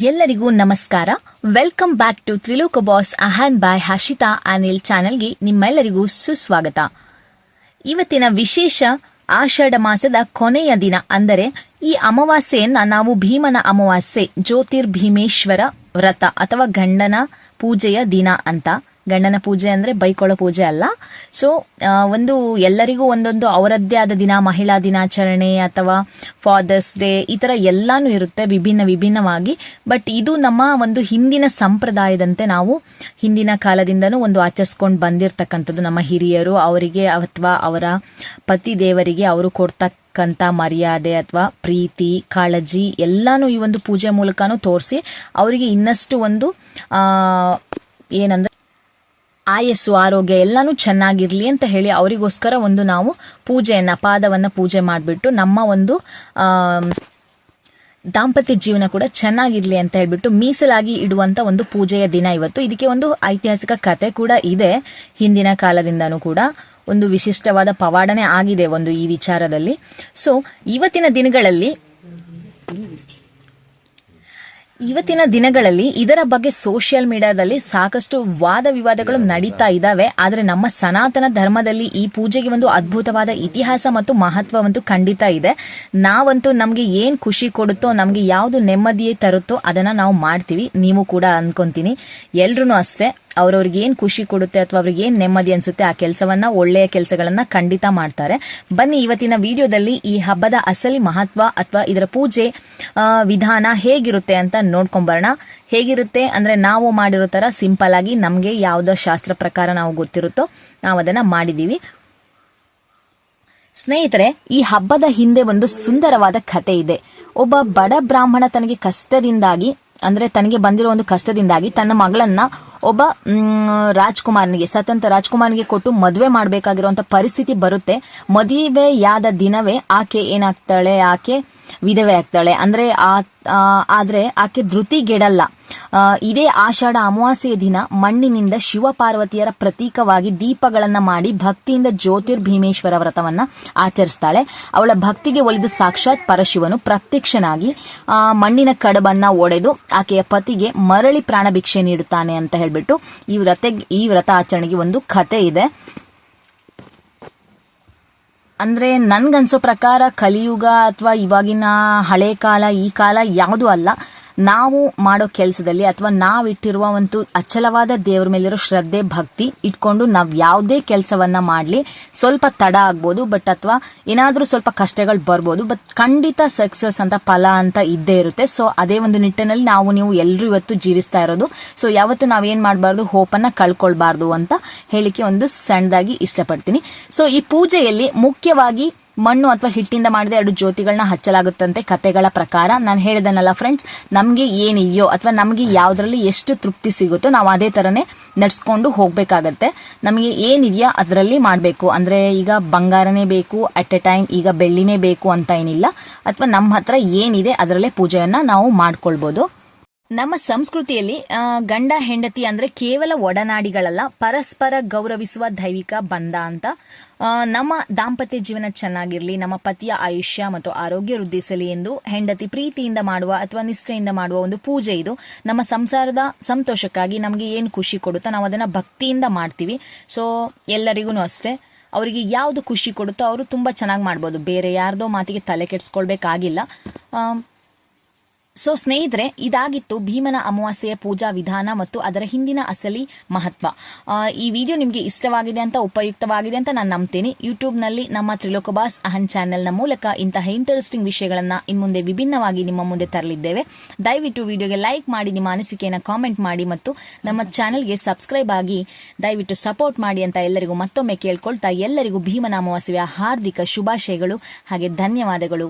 ಎಲ್ಲರಿಗೂ ನಮಸ್ಕಾರ. Welcome back to ತ್ರಿಲೋಕ ಬಾಸ್ ಅಹಾನ್ ಬಾಯ್ ಹರ್ಷಿತಾ ಅನಿಲ್ ಚಾನೆಲ್ಗೆ ನಿಮ್ಮೆಲ್ಲರಿಗೂ ಸುಸ್ವಾಗತ. ಇವತ್ತಿನ ವಿಶೇಷ ಆಷಾಢ ಮಾಸದ ಕೊನೆಯ ದಿನ ಅಂದರೆ ಈ ಅಮಾವಾಸ್ಯೆಯನ್ನ ನಾವು ಭೀಮನ ಅಮಾವಾಸ್ಯೆ, ಜ್ಯೋತಿರ್ಭೀಮೇಶ್ವರ ವ್ರತ ಅಥವಾ ಗಂಡನ ಪೂಜೆಯ ದಿನ ಅಂತ. ಗಂಡನ ಪೂಜೆ ಅಂದ್ರೆ ಬೈಕೊಳ್ಳೋ ಪೂಜೆ ಅಲ್ಲ. ಸೊ ಒಂದು ಎಲ್ಲರಿಗೂ ಒಂದೊಂದು ಅವರದ್ದೇ ಆದ ದಿನ, ಮಹಿಳಾ ದಿನಾಚರಣೆ ಅಥವಾ ಫಾದರ್ಸ್ ಡೇ, ಈ ತರ ಎಲ್ಲಾನು ಇರುತ್ತೆ ವಿಭಿನ್ನವಾಗಿ. ಬಟ್ ಇದು ನಮ್ಮ ಒಂದು ಹಿಂದಿನ ಸಂಪ್ರದಾಯದಂತೆ ನಾವು ಹಿಂದಿನ ಕಾಲದಿಂದನೂ ಒಂದು ಆಚರಿಸ್ಕೊಂಡು ಬಂದಿರತಕ್ಕಂಥದ್ದು. ನಮ್ಮ ಹಿರಿಯರು ಅವರಿಗೆ ಅಥವಾ ಅವರ ಪತಿ ದೇವರಿಗೆ ಅವರು ಕೊಡ್ತಕ್ಕಂಥ ಮರ್ಯಾದೆ ಅಥವಾ ಪ್ರೀತಿ, ಕಾಳಜಿ ಎಲ್ಲಾನು ಈ ಒಂದು ಪೂಜೆ ಮೂಲಕನೂ ತೋರಿಸಿ ಅವರಿಗೆ ಇನ್ನಷ್ಟು ಒಂದು ಏನಂದ್ರೆ ಆಯಸ್ಸು, ಆರೋಗ್ಯ ಎಲ್ಲಾನು ಚೆನ್ನಾಗಿರ್ಲಿ ಅಂತ ಹೇಳಿ ಅವರಿಗೋಸ್ಕರ ಒಂದು ನಾವು ಪಾದವನ್ನ ಪೂಜೆ ಮಾಡಿಬಿಟ್ಟು ನಮ್ಮ ಒಂದು ದಾಂಪತ್ಯ ಜೀವನ ಕೂಡ ಚೆನ್ನಾಗಿರ್ಲಿ ಅಂತ ಹೇಳ್ಬಿಟ್ಟು ಮೀಸಲಾಗಿ ಇಡುವಂತ ಒಂದು ಪೂಜೆಯ ದಿನ ಇವತ್ತು. ಇದಕ್ಕೆ ಒಂದು ಐತಿಹಾಸಿಕ ಕತೆ ಕೂಡ ಇದೆ. ಹಿಂದಿನ ಕಾಲದಿಂದನೂ ಕೂಡ ಒಂದು ವಿಶಿಷ್ಟವಾದ ಪವಾಡನೆ ಆಗಿದೆ ಒಂದು ಈ ವಿಚಾರದಲ್ಲಿ. ಸೊ ಇವತ್ತಿನ ದಿನಗಳಲ್ಲಿ ಇದರ ಬಗ್ಗೆ ಸೋಷಿಯಲ್ ಮೀಡಿಯಾದಲ್ಲಿ ಸಾಕಷ್ಟು ವಾದ ವಿವಾದಗಳು ನಡೀತಾ ಇದಾವೆ. ಆದ್ರೆ ನಮ್ಮ ಸನಾತನ ಧರ್ಮದಲ್ಲಿ ಈ ಪೂಜೆಗೆ ಒಂದು ಅದ್ಭುತವಾದ ಇತಿಹಾಸ ಮತ್ತು ಮಹತ್ವವಂತೂ ಖಂಡಿತ ಇದೆ. ನಾವಂತೂ ನಮ್ಗೆ ಏನ್ ಖುಷಿ ಕೊಡುತ್ತೋ, ನಮ್ಗೆ ಯಾವ್ದು ನೆಮ್ಮದಿ ತರುತ್ತೋ ಅದನ್ನ ನಾವು ಮಾಡ್ತೀವಿ. ನೀವು ಕೂಡ ಅನ್ಕೊಂತೀನಿ ಎಲ್ರು ಅಷ್ಟೇ ಅವ್ರವ್ರಿಗೆ ಏನ್ ಖುಷಿ ಕೊಡುತ್ತೆ ಅಥವಾ ಅವ್ರಿಗೆ ಏನ್ ನೆಮ್ಮದಿ ಅನ್ಸುತ್ತೆ ಆ ಕೆಲಸವನ್ನ, ಒಳ್ಳೆಯ ಕೆಲಸಗಳನ್ನ ಖಂಡಿತ ಮಾಡ್ತಾರೆ. ಬನ್ನಿ ಇವತ್ತಿನ ವಿಡಿಯೋದಲ್ಲಿ ಈ ಹಬ್ಬದ ಅಸಲಿ ಮಹತ್ವ ಅಥವಾ ಇದರ ಪೂಜೆ ವಿಧಾನ ಹೇಗಿರುತ್ತೆ ಅಂತ ನೋಡ್ಕೊಂಬರೋಣ. ಹೇಗಿರುತ್ತೆ ಅಂದ್ರೆ ನಾವು ಮಾಡಿರೋ ತರ ಸಿಂಪಲ್ ಆಗಿ ನಮ್ಗೆ ಯಾವ್ದೋ ಶಾಸ್ತ್ರ ಪ್ರಕಾರ ನಾವು ಗೊತ್ತಿರುತ್ತೋ ನಾವು ಅದನ್ನ ಮಾಡಿದೀವಿ. ಸ್ನೇಹಿತರೆ, ಈ ಹಬ್ಬದ ಹಿಂದೆ ಒಂದು ಸುಂದರವಾದ ಕಥೆ ಇದೆ. ಒಬ್ಬ ಬಡ ಬ್ರಾಹ್ಮಣ ತನಗೆ ಕಷ್ಟದಿಂದಾಗಿ ಅಂದ್ರೆ ತನಗೆ ಬಂದಿರೋ ಒಂದು ಕಷ್ಟದಿಂದಾಗಿ ತನ್ನ ಮಗಳನ್ನ ಒಬ್ಬ ರಾಜ್ಕುಮಾರನಿಗೆ, ಸ್ವತಂತ್ರ ರಾಜ್ಕುಮಾರನಿಗೆ ಕೊಟ್ಟು ಮದುವೆ ಮಾಡಬೇಕಾಗಿರುವಂತ ಪರಿಸ್ಥಿತಿ ಬರುತ್ತೆ. ಮದುವೆಯಾದ ದಿನವೇ ಆಕೆ ಏನಾಗ್ತಾಳೆ, ಆಕೆ ವಿಧವೆ ಆಗ್ತಾಳೆ. ಅಂದ್ರೆ ಆದ್ರೆ ಆಕೆ ಧೃತಿಗೆಡಲ್ಲ. ಇದೇ ಆಷಾಢ ಅಮಾವಾಸ್ಯೆಯ ದಿನ ಮಣ್ಣಿನಿಂದ ಶಿವ ಪಾರ್ವತಿಯರ ಪ್ರತೀಕವಾಗಿ ದೀಪಗಳನ್ನ ಮಾಡಿ ಭಕ್ತಿಯಿಂದ ಜ್ಯೋತಿರ್ಭೀಮೇಶ್ವರ ವ್ರತವನ್ನ ಆಚರಿಸ್ತಾಳೆ. ಅವಳ ಭಕ್ತಿಗೆ ಒಲಿದು ಸಾಕ್ಷಾತ್ ಪರಶಿವನು ಪ್ರತ್ಯಕ್ಷನಾಗಿ ಮಣ್ಣಿನ ಕಡಬನ್ನ ಒಡೆದು ಆಕೆಯ ಪತಿಗೆ ಮರಳಿ ಪ್ರಾಣ ಭಿಕ್ಷೆ ನೀಡುತ್ತಾನೆ ಅಂತ ಹೇಳ್ಬಿಟ್ಟು ಈ ವ್ರತ ಆಚರಣೆಗೆ ಒಂದು ಕತೆ ಇದೆ. ಅಂದ್ರೆ ನನ್ಗನ್ಸೋ ಪ್ರಕಾರ ಕಲಿಯುಗ ಅಥವಾ ಇವಾಗಿನ ಹಳೆ ಕಾಲ ಈ ಕಾಲ ಯಾವುದೂ ಅಲ್ಲ. ನಾವು ಮಾಡೋ ಕೆಲಸದಲ್ಲಿ ಅಥವಾ ನಾವಿಟ್ಟಿರುವ ಒಂದು ಅಚಲವಾದ ದೇವರ ಮೇಲಿರೋ ಶ್ರದ್ಧೆ, ಭಕ್ತಿ ಇಟ್ಕೊಂಡು ನಾವ್ ಯಾವುದೇ ಕೆಲಸವನ್ನ ಮಾಡ್ಲಿ ಸ್ವಲ್ಪ ತಡ ಆಗ್ಬೋದು, ಬಟ್ ಅಥವಾ ಏನಾದ್ರೂ ಸ್ವಲ್ಪ ಕಷ್ಟಗಳು ಬರ್ಬೋದು, ಬಟ್ ಖಂಡಿತ ಸಕ್ಸಸ್ ಅಂತ ಫಲ ಅಂತ ಇದ್ದೇ ಇರುತ್ತೆ. ಸೊ ಅದೇ ಒಂದು ನಿಟ್ಟಿನಲ್ಲಿ ನೀವು ಎಲ್ರು ಇವತ್ತು ಜೀವಿಸ್ತಾ ಇರೋದು. ಸೊ ಯಾವತ್ತು ನಾವೇನ್ ಮಾಡಬಾರ್ದು, ಹೋಪನ್ನ ಕಳ್ಕೊಳ್ಬಾರ್ದು ಅಂತ ಹೇಳಿಕೆ ಒಂದು ಸಣ್ಣದಾಗಿ ಇಷ್ಟಪಡ್ತೀನಿ. ಸೊ ಈ ಪೂಜೆಯಲ್ಲಿ ಮುಖ್ಯವಾಗಿ ಮಣ್ಣು ಅಥವಾ ಹಿಟ್ಟಿಂದ ಮಾಡಿದ 2 ಜ್ಯೋತಿಗಳನ್ನ ಹಚ್ಚಲಾಗುತ್ತಂತೆ ಕತೆಗಳ ಪ್ರಕಾರ. ನಾನು ಹೇಳಿದನಲ್ಲ ಫ್ರೆಂಡ್ಸ್, ನಮ್ಗೆ ಏನಿದೆಯೋ ಅಥವಾ ನಮ್ಗೆ ಯಾವ್ದ್ರಲ್ಲಿ ಎಷ್ಟು ತೃಪ್ತಿ ಸಿಗುತ್ತೋ ನಾವು ಅದೇ ತರನೇ ನಡ್ಸ್ಕೊಂಡು ಹೋಗ್ಬೇಕಾಗತ್ತೆ. ನಮಗೆ ಏನಿದೆಯಾ ಅದರಲ್ಲಿ ಮಾಡ್ಬೇಕು. ಅಂದ್ರೆ ಈಗ ಬಂಗಾರನೇ ಬೇಕು ಅಟ್ ಎ ಟೈಮ್, ಈಗ ಬೆಳ್ಳಿನೇ ಬೇಕು ಅಂತ ಏನಿಲ್ಲ. ಅಥವಾ ನಮ್ಮ ಹತ್ರ ಏನಿದೆ ಅದರಲ್ಲೇ ಪೂಜೆಯನ್ನ ನಾವು ಮಾಡ್ಕೊಳ್ಬಹುದು. ನಮ್ಮ ಸಂಸ್ಕೃತಿಯಲ್ಲಿ ಗಂಡ ಹೆಂಡತಿ ಅಂದ್ರೆ ಕೇವಲ ಒಡನಾಡಿಗಳಲ್ಲ, ಪರಸ್ಪರ ಗೌರವಿಸುವ ದೈವಿಕ ಬಂಧ ಅಂತ. ನಮ್ಮ ದಾಂಪತ್ಯ ಜೀವನ ಚೆನ್ನಾಗಿರ್ಲಿ, ನಮ್ಮ ಪತಿಯ ಆಯುಷ್ಯ ಮತ್ತು ಆರೋಗ್ಯ ವೃದ್ಧಿಸಲಿ ಎಂದು ಹೆಂಡತಿ ಪ್ರೀತಿಯಿಂದ ಮಾಡುವ ಅಥವಾ ನಿಷ್ಠೆಯಿಂದ ಮಾಡುವ ಒಂದು ಪೂಜೆ ಇದು. ನಮ್ಮ ಸಂಸಾರದ ಸಂತೋಷಕ್ಕಾಗಿ ನಮಗೆ ಏನು ಖುಷಿ ಕೊಡುತ್ತೋ ನಾವು ಅದನ್ನ ಭಕ್ತಿಯಿಂದ ಮಾಡ್ತೀವಿ. ಸೊ ಎಲ್ಲರಿಗೂ ಅಷ್ಟೇ, ಅವರಿಗೆ ಯಾವ್ದು ಖುಷಿ ಕೊಡುತ್ತೋ ಅವರು ತುಂಬಾ ಚೆನ್ನಾಗಿ ಮಾಡ್ಬೋದು. ಬೇರೆ ಯಾರ್ದೋ ಮಾತಿಗೆ ತಲೆ ಕೆಡ್ಸ್ಕೊಳ್ಬೇಕಾಗಿಲ್ಲ. ಸೊ ಸ್ನೇಹಿತರೆ, ಇದಾಗಿತ್ತು ಭೀಮನ ಅಮಾವಾಸ್ಯೆಯ ಪೂಜಾ ವಿಧಾನ ಮತ್ತು ಅದರ ಹಿಂದಿನ ಅಸಲಿ ಮಹತ್ವ. ಈ ವಿಡಿಯೋ ನಿಮಗೆ ಇಷ್ಟವಾಗಿದೆ ಅಂತ, ಉಪಯುಕ್ತವಾಗಿದೆ ಅಂತ ನಾನು ನಂಬ್ತೀನಿ. ಯೂಟ್ಯೂಬ್ನಲ್ಲಿ ನಮ್ಮ ತ್ರಿಲೋಕ ಬಾಸ್ ಅಹನ್ ಚಾನೆಲ್ನ ಮೂಲಕ ಇಂತಹ ಇಂಟರೆಸ್ಟಿಂಗ್ ವಿಷಯಗಳನ್ನ ಇನ್ಮುಂದೆ ವಿಭಿನ್ನವಾಗಿ ನಿಮ್ಮ ಮುಂದೆ ತರಲಿದ್ದೇವೆ. ದಯವಿಟ್ಟು ವಿಡಿಯೋಗೆ ಲೈಕ್ ಮಾಡಿ, ನಿಮ್ಮ ಅನಿಸಿಕೆಯನ್ನು ಕಾಮೆಂಟ್ ಮಾಡಿ ಮತ್ತು ನಮ್ಮ ಚಾನೆಲ್ಗೆ ಸಬ್ಸ್ಕ್ರೈಬ್ ಆಗಿ ದಯವಿಟ್ಟು ಸಪೋರ್ಟ್ ಮಾಡಿ ಅಂತ ಎಲ್ಲರಿಗೂ ಮತ್ತೊಮ್ಮೆ ಕೇಳ್ಕೊಳ್ತಾ ಎಲ್ಲರಿಗೂ ಭೀಮನ ಅಮಾವಾಸ್ಯೆಯ ಹಾರ್ದಿಕ ಶುಭಾಶಯಗಳು ಹಾಗೆ ಧನ್ಯವಾದಗಳು.